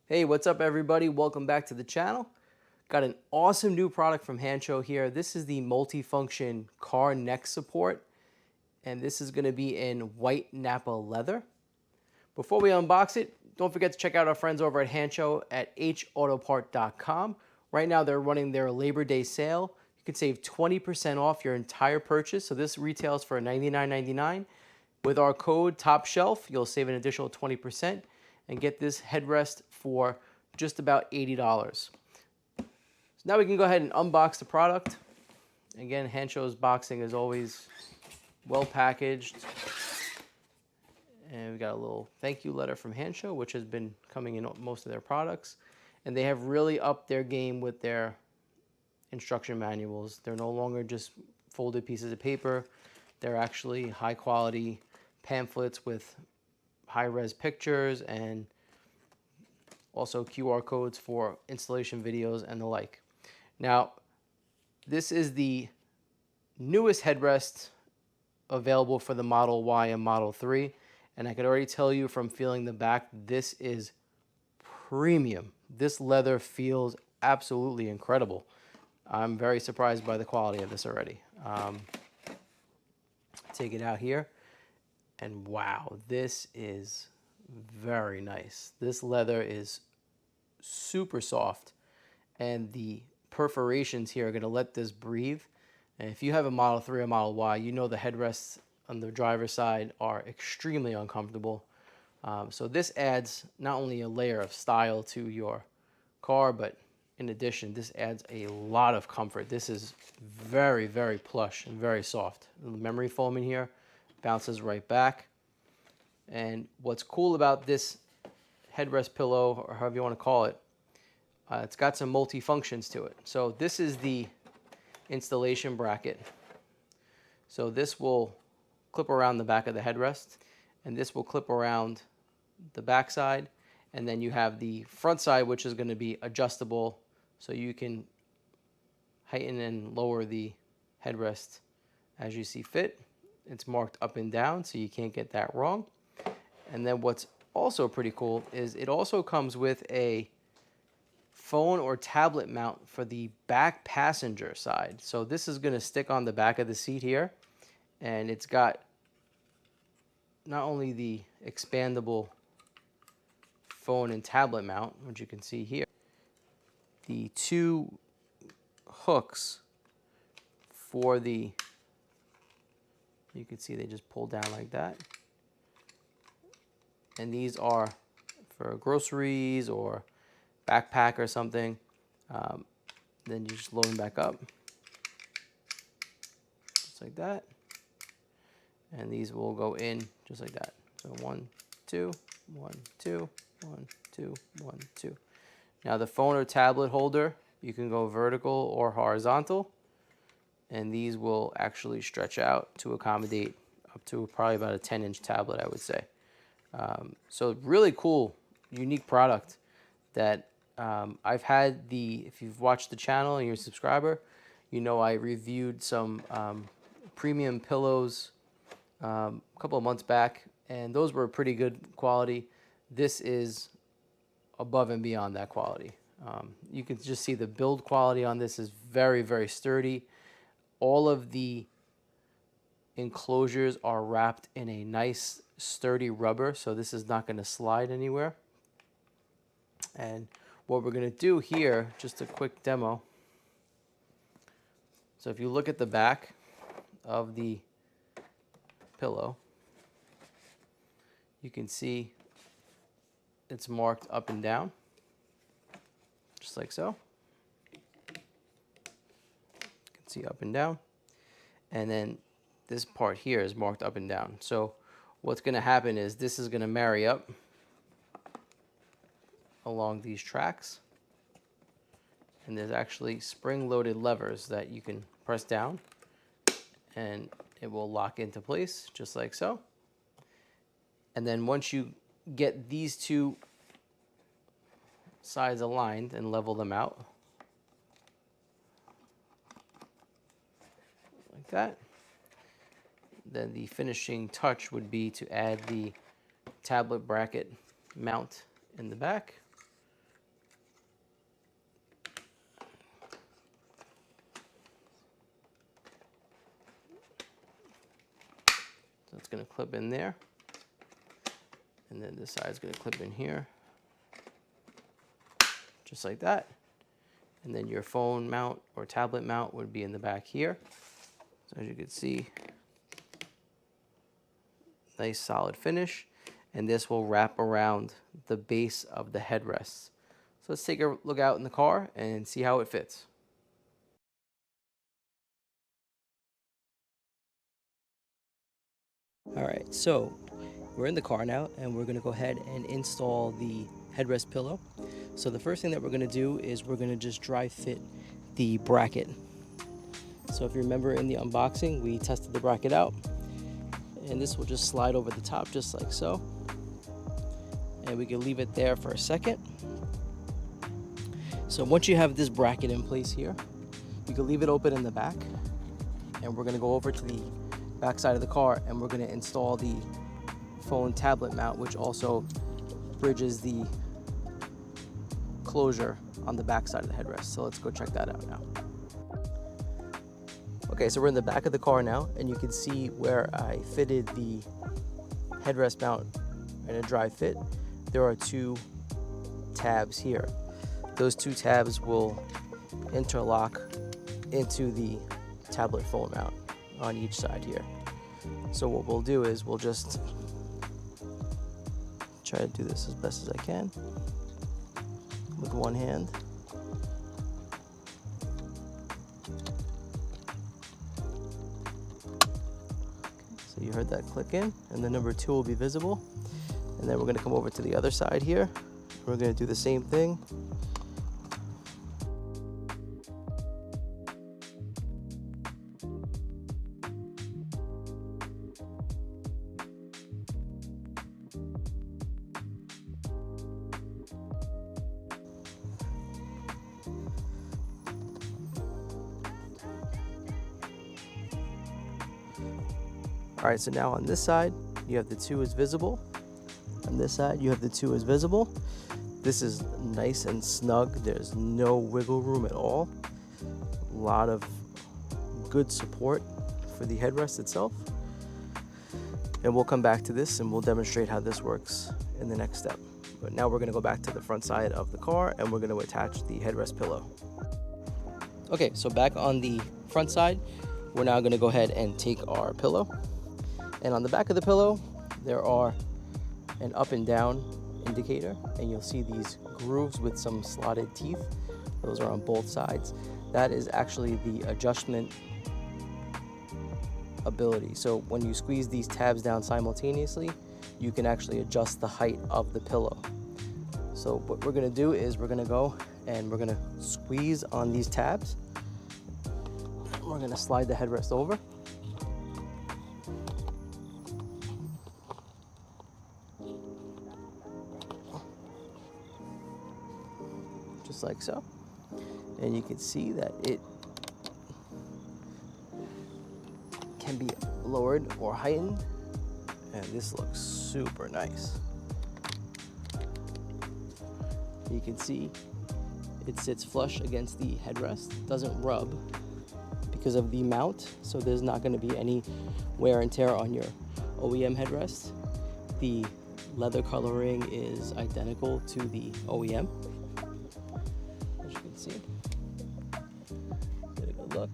Hey, what's up everybody? Welcome back to the channel. Got an awesome new product from Hansshow here. This is the multifunction car neck support, and this is going to be in white Napa leather. Before we unbox it, don't forget to check out our friends over at Hansshow at hautopart.com. Right now they're running their Labor Day sale. You can save 20% off your entire purchase. So this retails for $99.99. With our code TOPSHELF, you'll save an additional 20% and get this headrest for just about $80. So now we can go ahead and unbox the product. Again, Hanshow's boxing is always well packaged. And we got a little thank you letter from Hansshow, which has been coming in most of their products. And they have really upped their game with their instruction manuals. They're no longer just folded pieces of paper. They're actually high quality pamphlets with high-res pictures and also QR codes for installation videos and the like. Now, this is the newest headrest available for the Model Y and Model 3, and I can already tell you from feeling the back, this is premium. This leather feels absolutely incredible. I'm very surprised by the quality of this already. Take it out here. And wow, this is very nice. This leather is super soft, and the perforations here are going to let this breathe. And if you have a Model 3 or Model Y, you know the headrests on the driver's side are extremely uncomfortable. So this adds not only a layer of style to your car, but in addition, this adds a lot of comfort. This is very, very plush and very soft. The memory foam in here bounces right back. And what's cool about this headrest pillow, or however you want to call it, it's got some multi-functions to it. So this is the installation bracket. So this will clip around the back of the headrest, and this will clip around the back side. And then you have the front side, which is going to be adjustable, so you can heighten and lower the headrest as you see fit. It's marked up and down, so you can't get that wrong. And then what's also pretty cool is it also comes with a phone or tablet mount for the back passenger side. So this is going to stick on the back of the seat here, and it's got not only the expandable phone and tablet mount, which you can see here, the two hooks for the, you can see they just pull down like that. And these are for groceries or backpack or something. Then you just load them back up, just like that. And these will go in just like that. So 1, 2, 1, 2, 1, 2, 1, 2. Now the phone or tablet holder, you can go vertical or horizontal, and these will actually stretch out to accommodate up to probably about a 10-inch tablet, I would say. So really cool, unique product that I've had if you've watched the channel and you're a subscriber, you know I reviewed some premium pillows a couple of months back, and those were pretty good quality. This is above and beyond that quality. You can just see the build quality on this is very, very sturdy. All of the enclosures are wrapped in a nice sturdy rubber, so this is not going to slide anywhere. And what we're going to do here, just a quick demo. So if you look at the back of the pillow, you can see it's marked up and down, just like so. You can see up and down. And then this part here is marked up and down. So what's going to happen is this is going to marry up along these tracks. And there's actually spring-loaded levers that you can press down, and it will lock into place just like so. And then once you get these two sides aligned and level them out like that, then the finishing touch would be to add the tablet bracket mount in the back. So it's going to clip in there. And then this side is going to clip in here. Just like that. And then your phone mount or tablet mount would be in the back here. So as you can see, nice solid finish. And this will wrap around the base of the headrest. So let's take a look out in the car and see how it fits. All right, so we're in the car now and we're gonna go ahead and install the headrest pillow. So the first thing that we're gonna do is we're gonna just dry fit the bracket. So if you remember in the unboxing, we tested the bracket out, and this will just slide over the top just like so. And we can leave it there for a second. So once you have this bracket in place here, you can leave it open in the back, and we're gonna go over to the back side of the car and we're gonna install the phone tablet mount, which also bridges the closure on the back side of the headrest. So let's go check that out now. Okay, so we're in the back of the car now, and you can see where I fitted the headrest mount in a dry fit. There are two tabs here. Those two tabs will interlock into the tablet phone mount on each side here. So what we'll do is we'll just try to do this as best as I can with one hand. So you heard that click in, and the number 2 will be visible. And then we're going to come over to the other side here. We're going to do the same thing. All right, so now on this side, you have the 2 is visible. On this side, you have the 2 is visible. This is nice and snug. There's no wiggle room at all. A lot of good support for the headrest itself. And we'll come back to this and we'll demonstrate how this works in the next step. But now we're gonna go back to the front side of the car and we're gonna attach the headrest pillow. Okay, so back on the front side, we're now gonna go ahead and take our pillow. And on the back of the pillow, there are an up and down indicator, and you'll see these grooves with some slotted teeth. Those are on both sides. That is actually the adjustment ability. So when you squeeze these tabs down simultaneously, you can actually adjust the height of the pillow. So what we're gonna do is we're gonna go and we're gonna squeeze on these tabs. We're gonna slide the headrest over. Just like so. And you can see that it can be lowered or heightened, and this looks super nice. You can see it sits flush against the headrest, doesn't rub because of the mount, so there's not going to be any wear and tear on your OEM headrest. The leather coloring is identical to the OEM. As you can see, get a good look.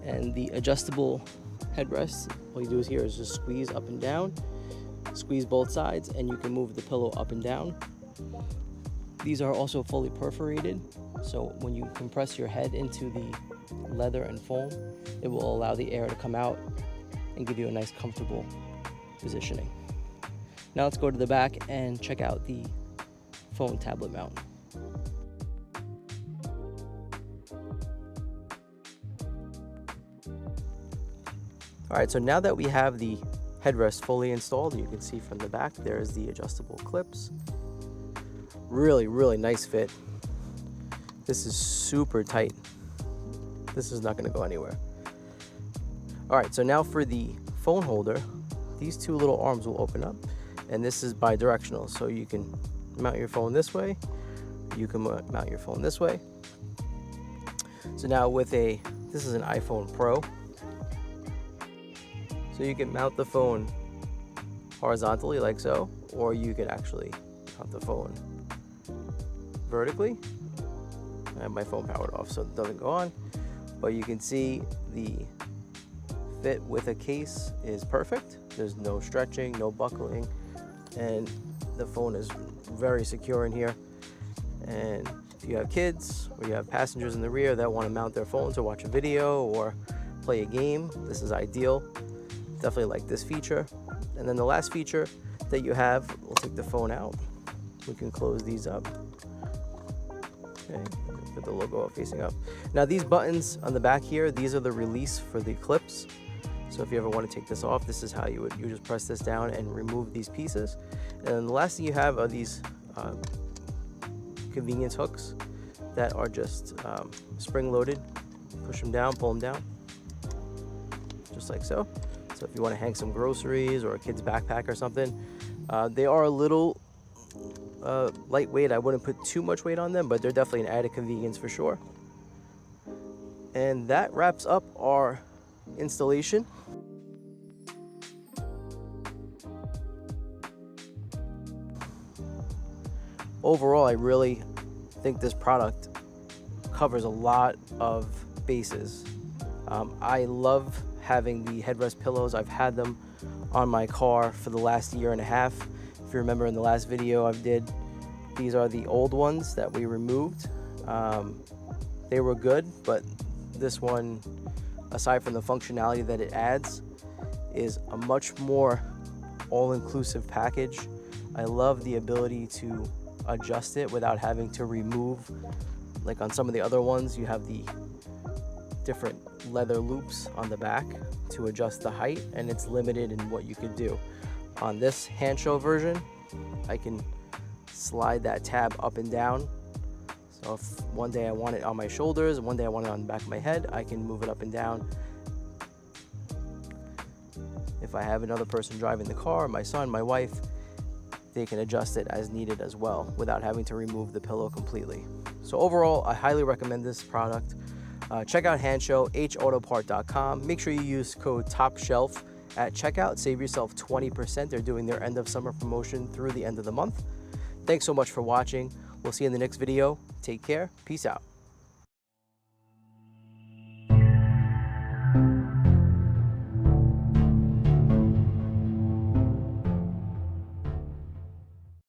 And the adjustable headrest, all you do is here is just squeeze up and down, squeeze both sides, and you can move the pillow up and down. These are also fully perforated, so when you compress your head into the leather and foam, it will allow the air to come out and give you a nice comfortable positioning. Now let's go to the back and check out the phone tablet mount. All right, so now that we have the headrest fully installed, you can see from the back there's the adjustable clips. Really, really nice fit. This is super tight. This is not going to go anywhere. All right, so now for the phone holder, these two little arms will open up, and this is bi-directional, so you can mount your phone this way, you can mount your phone this way. So now with this is an iPhone Pro, So you can mount the phone horizontally like so, or you can actually mount the phone vertically. I have my phone powered off so it doesn't go on, but you can see the fit with a case is perfect. There's no stretching, no buckling, and the phone is very secure in here. And if you have kids or you have passengers in the rear that want to mount their phone to watch a video or play a game, this is ideal. Definitely like this feature. And then the last feature that you have, we'll take the phone out. We can close these up. Okay, put the logo facing up. Now these buttons on the back here, these are the release for the clips. So if you ever want to take this off, this is how you just press this down and remove these pieces. And then the last thing you have are these convenience hooks that are just spring loaded. Push them down, pull them down, just like so. So if you want to hang some groceries or a kid's backpack or something, they are a little lightweight. I wouldn't put too much weight on them, but they're definitely an added convenience for sure. And that wraps up our installation. Overall, I really think this product covers a lot of bases. I love having the headrest pillows. I've had them on my car for the last year and a half. If you remember in the last video I did, these are the old ones that we removed. They were good, but this one, aside from the functionality that it adds, is a much more all-inclusive package. I love the ability to adjust it without having to remove, like on some of the other ones, you have the different leather loops on the back to adjust the height, and it's limited in what you could do. On this Hansshow version, I can slide that tab up and down. So if one day I want it on my shoulders, one day I want it on the back of my head, I can move it up and down. If I have another person driving the car, my son, my wife, they can adjust it as needed as well without having to remove the pillow completely. So overall, I highly recommend this product. Check out Hansshow, hautopart.com. Make sure you use code TOPSHELF at checkout. Save yourself 20%. They're doing their end of summer promotion through the end of the month. Thanks so much for watching. We'll see you in the next video. Take care. Peace out.